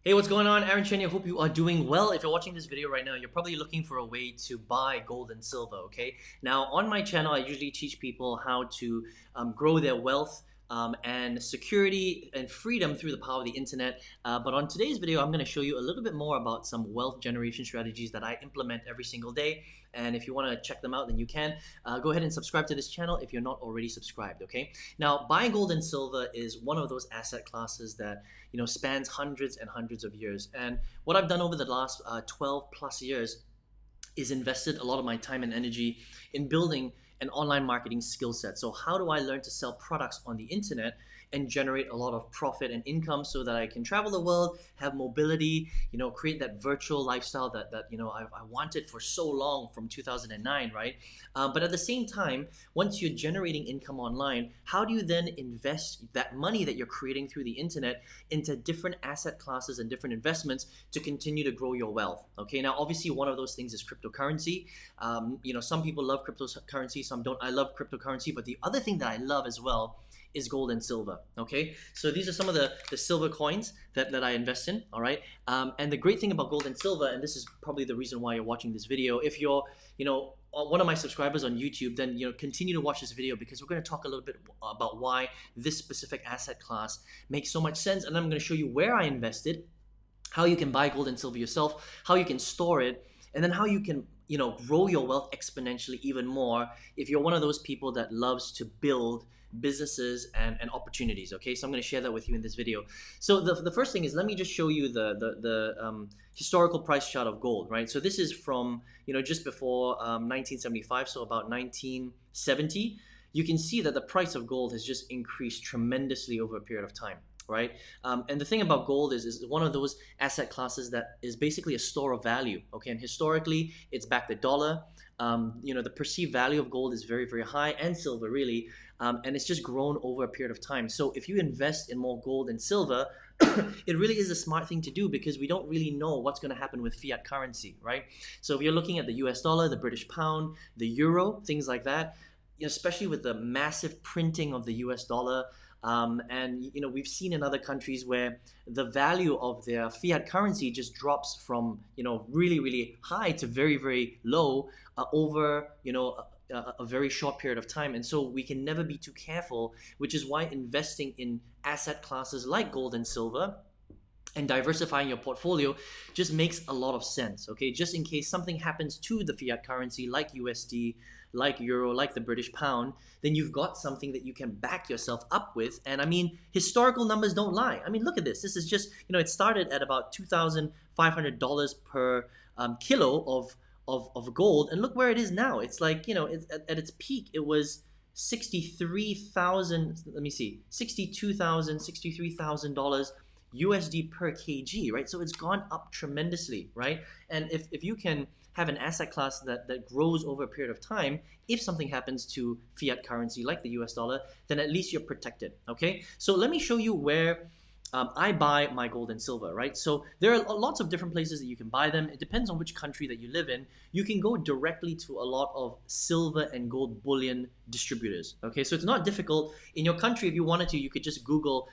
Hey, what's going on? Aaron Chen here. Hope you are doing well. If you're watching this video right now, you're probably looking for a way to buy gold and silver, okay? Now, on my channel, I usually teach people how to grow their wealth and security and freedom through the power of the internet. But on today's video, I'm going to show you a little bit more about some wealth generation strategies that I implement every single day. And if you want to check them out, then you can. Go ahead and subscribe to this channel if you're not already subscribed, okay? Now, buying gold and silver is one of those asset classes that spans hundreds and hundreds of years. And what I've done over the last 12 plus years is invested a lot of my time and energy in building an online marketing skill set. So how do I learn to sell products on the internet and generate a lot of profit and income so that I can travel the world, have mobility, create that virtual lifestyle that I wanted for so long from 2009, right? But at the same time, once you're generating income online, how do you then invest that money that you're creating through the internet into different asset classes and different investments to continue to grow your wealth? Okay, now obviously one of those things is cryptocurrency. Some people love cryptocurrency, some don't. I love cryptocurrency, but the other thing that I love as well is gold and silver. Okay, so these are some of the silver coins that I invest in. All right, and the great thing about gold and silver, and this is probably the reason why you're watching this video, if you're one of my subscribers on YouTube, then continue to watch this video, because we're going to talk a little bit about why this specific asset class makes so much sense, and I'm going to show you where I invested, how you can buy gold and silver yourself, how you can store it, and then how you can grow your wealth exponentially even more if you're one of those people that loves to build businesses and opportunities. Okay, so I'm going to share that with you in this video. So the first thing is, let me just show you the historical price chart of gold, right? So this is from just before 1975, so about 1970. You can see that the price of gold has just increased tremendously over a period of time, right? And the thing about gold is one of those asset classes that is basically a store of value, okay? And historically, it's backed the dollar. The perceived value of gold is very, very high, and silver really, and it's just grown over a period of time. So if you invest in more gold and silver, it really is a smart thing to do, because we don't really know what's going to happen with fiat currency, right? So if you're looking at the US dollar, the British pound, the euro, things like that, especially with the massive printing of the US dollar, and we've seen in other countries where the value of their fiat currency just drops from really, really high to very, very low over a very short period of time. And so we can never be too careful, which is why investing in asset classes like gold and silver and diversifying your portfolio just makes a lot of sense, okay? Just in case something happens to the fiat currency like USD, like euro, like the British pound, then you've got something that you can back yourself up with. And I mean, historical numbers don't lie. I mean, look at this. This is just, it started at about $2,500 per kilo of gold, and look where it is now. It's like, it's, at its peak, it was 63,000, let me see, $63,000 USD per kg, right? So it's gone up tremendously, right? And if you can have an asset class that grows over a period of time, if something happens to fiat currency like the US dollar, then at least you're protected, okay? So let me show you where I buy my gold and silver, right? So there are lots of different places that you can buy them. It depends on which country that you live in. You can go directly to a lot of silver and gold bullion distributors, okay? So it's not difficult. In your country, if you wanted to, you could just Google,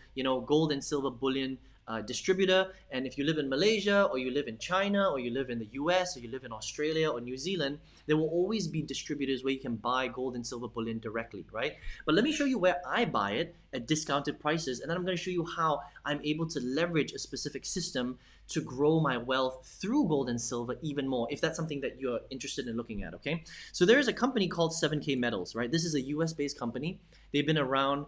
gold and silver bullion distributor. And if you live in Malaysia, or you live in China, or you live in the US, or you live in Australia or New Zealand, there will always be distributors where you can buy gold and silver bullion directly, right? But let me show you where I buy it at discounted prices, and then I'm going to show you how I'm able to leverage a specific system to grow my wealth through gold and silver even more, if that's something that you're interested in looking at, okay? So there is a company called 7K Metals, right? This is a US-based company. They've been around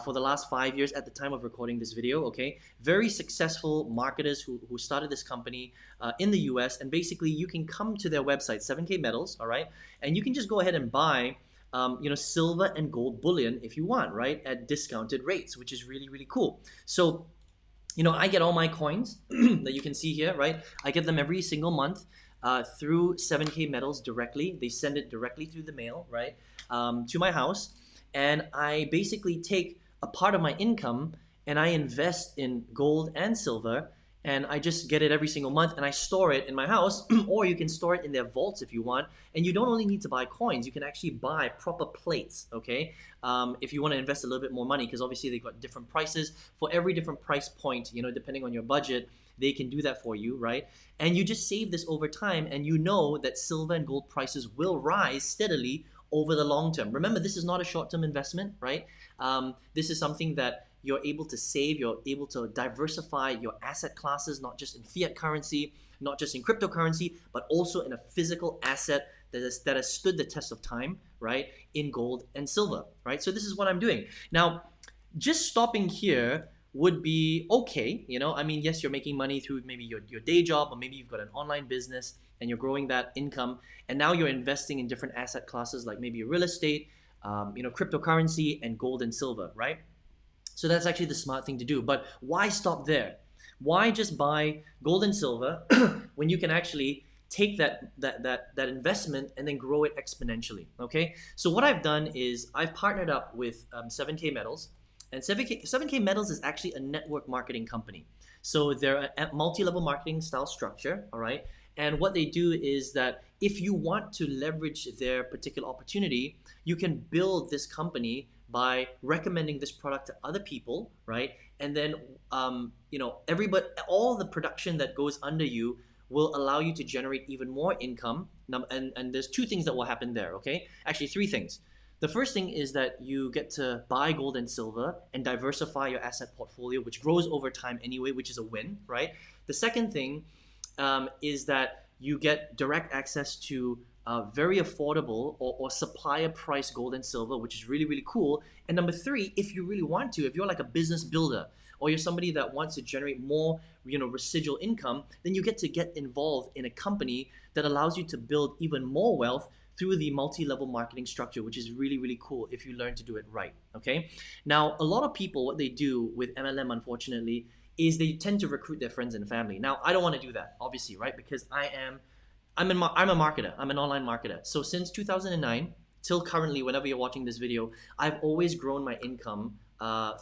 for the last 5 years at the time of recording this video, okay? Very successful marketers who started this company in the US, and basically you can come to their website, 7K Metals, all right? And you can just go ahead and buy silver and gold bullion if you want, right? At discounted rates, which is really, really cool. So I get all my coins that you can see here, right? I get them every single month through 7K Metals directly. They send it directly through the mail, right, to my house. And I basically take a part of my income and I invest in gold and silver, and I just get it every single month and I store it in my house. Or you can store it in their vaults if you want. And you don't only need to buy coins, you can actually buy proper plates, okay? If you want to invest a little bit more money, because obviously they've got different prices for every different price point, depending on your budget, they can do that for you, right? And you just save this over time, and you know that silver and gold prices will rise steadily over the long term. Remember, this is not a short-term investment, right? This is something that you're able to save, you're able to diversify your asset classes, not just in fiat currency, not just in cryptocurrency, but also in a physical asset that has stood the test of time, right? In gold and silver, right? So this is what I'm doing. Now, just stopping here would be okay, I mean, yes, you're making money through maybe your day job, or maybe you've got an online business and you're growing that income, and now you're investing in different asset classes like maybe real estate, cryptocurrency, and gold and silver, right? So that's actually the smart thing to do. But why stop there? Why just buy gold and silver when you can actually take that investment and then grow it exponentially, okay? So what I've done is I've partnered up with 7K Metals. And 7K Metals is actually a network marketing company. So they're a multi-level marketing style structure, all right? And what they do is that if you want to leverage their particular opportunity, you can build this company by recommending this product to other people, right? And then, everybody, all the production that goes under you will allow you to generate even more income. And there's two things that will happen there, okay? Actually, three things. The first thing is that you get to buy gold and silver and diversify your asset portfolio, which grows over time anyway, which is a win, right? The second thing is that you get direct access to very affordable or supplier price gold and silver, which is really, really cool. And number three, if you really want to, if you're like a business builder, or you're somebody that wants to generate more, residual income, then you get involved in a company that allows you to build even more wealth through the multi-level marketing structure, which is really, really cool if you learn to do it right, okay? Now, a lot of people, what they do with MLM, unfortunately, is they tend to recruit their friends and family. Now, I don't want to do that, obviously, right? Because I'm a marketer. I'm an online marketer. So since 2009 till currently, whenever you're watching this video, I've always grown my income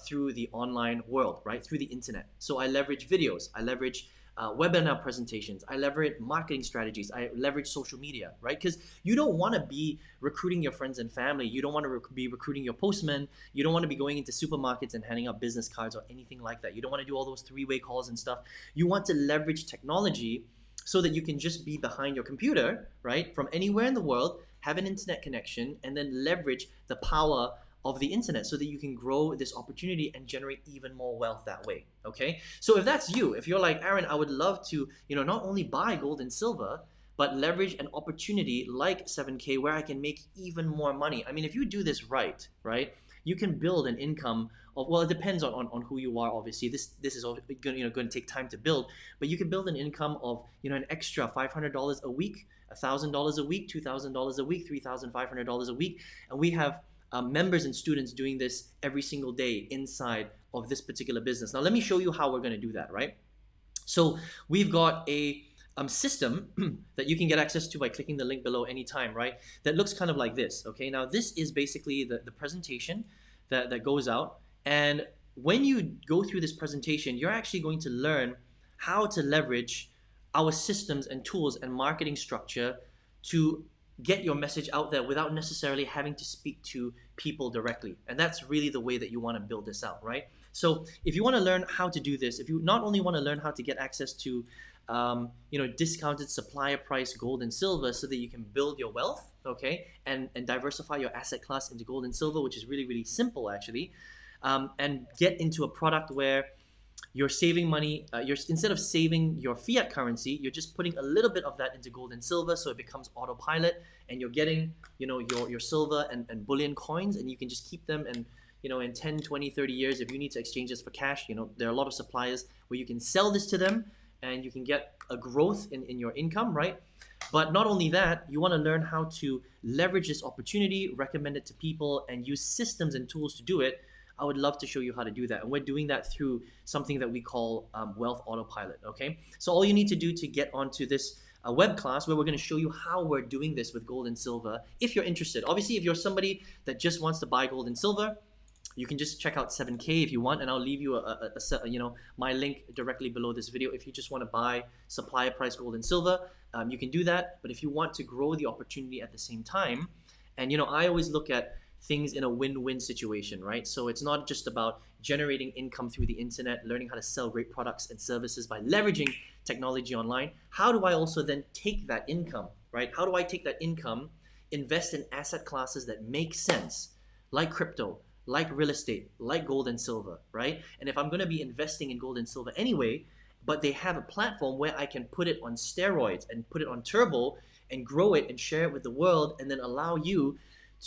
through the online world, right? Through the internet. So I leverage videos. I leverage webinar presentations. I leverage marketing strategies. I leverage social media, right? Because you don't want to be recruiting your friends and family. You don't want to be recruiting your postman. You don't want to be going into supermarkets and handing out business cards or anything like that. You don't want to do all those three-way calls and stuff. You want to leverage technology so that you can just be behind your computer, right? From anywhere in the world, have an internet connection, and then leverage the power of the internet so that you can grow this opportunity and generate even more wealth that way, okay? So if that's you, if you're like, Aaron, I would love to, not only buy gold and silver, but leverage an opportunity like 7K where I can make even more money. I mean, if you do this right, you can build an income of, well, it depends on who you are, obviously. This is going to take time to build, but you can build an income of, an extra $500 a week, $1,000 a week, $2,000 a week, $3,500 a week, and we have members and students doing this every single day inside of this particular business. Now, let me show you how we're going to do that, right? So we've got a system that you can get access to by clicking the link below anytime, right? That looks kind of like this, okay? Now, this is basically the presentation that goes out. And when you go through this presentation, you're actually going to learn how to leverage our systems and tools and marketing structure to get your message out there without necessarily having to speak to people directly. And that's really the way that you want to build this out, right? So if you want to learn how to do this, if you not only want to learn how to get access to discounted supplier price gold and silver so that you can build your wealth, okay, and diversify your asset class into gold and silver, which is really, really simple actually, and get into a product where you're saving money, instead of saving your fiat currency, you're just putting a little bit of that into gold and silver so it becomes autopilot, and you're getting your silver and bullion coins, and you can just keep them, and in 10, 20, 30 years, if you need to exchange this for cash, there are a lot of suppliers where you can sell this to them and you can get a growth in your income, right? But not only that, you want to learn how to leverage this opportunity, recommend it to people, and use systems and tools to do it. I would love to show you how to do that. And we're doing that through something that we call Wealth Autopilot, okay? So all you need to do to get onto this web class where we're going to show you how we're doing this with gold and silver, if you're interested. Obviously, if you're somebody that just wants to buy gold and silver, You can just check out 7K if you want, and I'll leave you my link directly below this video if you just want to buy supplier price gold and silver. You can do that, but if you want to grow the opportunity at the same time, and I always look at things in a win-win situation, right? So it's not just about generating income through the internet, learning how to sell great products and services by leveraging technology online. How do I also then take that income, right? How do I take that income, invest in asset classes that make sense, like crypto, like real estate, like gold and silver, right? And if I'm going to be investing in gold and silver anyway, but they have a platform where I can put it on steroids and put it on turbo and grow it and share it with the world, and then allow you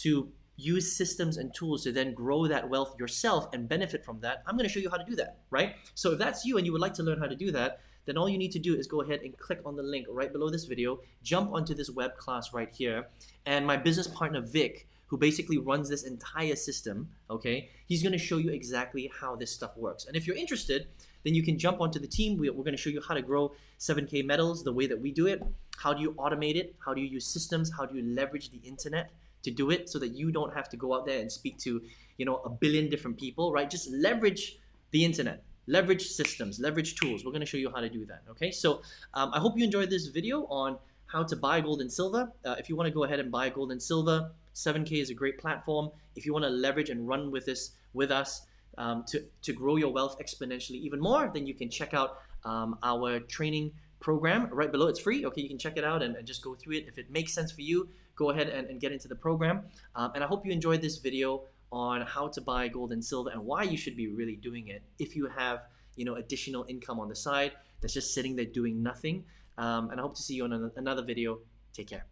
to use systems and tools to then grow that wealth yourself and benefit from that, I'm going to show you how to do that, right? So if that's you and you would like to learn how to do that, then all you need to do is go ahead and click on the link right below this video, jump onto this web class right here, and my business partner Vic, who basically runs this entire system, okay, he's going to show you exactly how this stuff works. And if you're interested, then you can jump onto the team. We're going to show you how to grow 7K metals the way that we do it. How do you automate it? How do you use systems? How do you leverage the internet to do it so that you don't have to go out there and speak to, a billion different people, right? Just leverage the internet, leverage systems, leverage tools. We're going to show you how to do that, okay? So I hope you enjoyed this video on how to buy gold and silver. If you want to go ahead and buy gold and silver, 7K is a great platform. If you want to leverage and run with this with us to grow your wealth exponentially even more, then you can check out our training program right below. It's free, okay? You can check it out and just go through it. If it makes sense for you, go ahead and get into the program. And I hope you enjoyed this video on how to buy gold and silver and why you should be really doing it if you have additional income on the side that's just sitting there doing nothing. And I hope to see you on another video. Take care.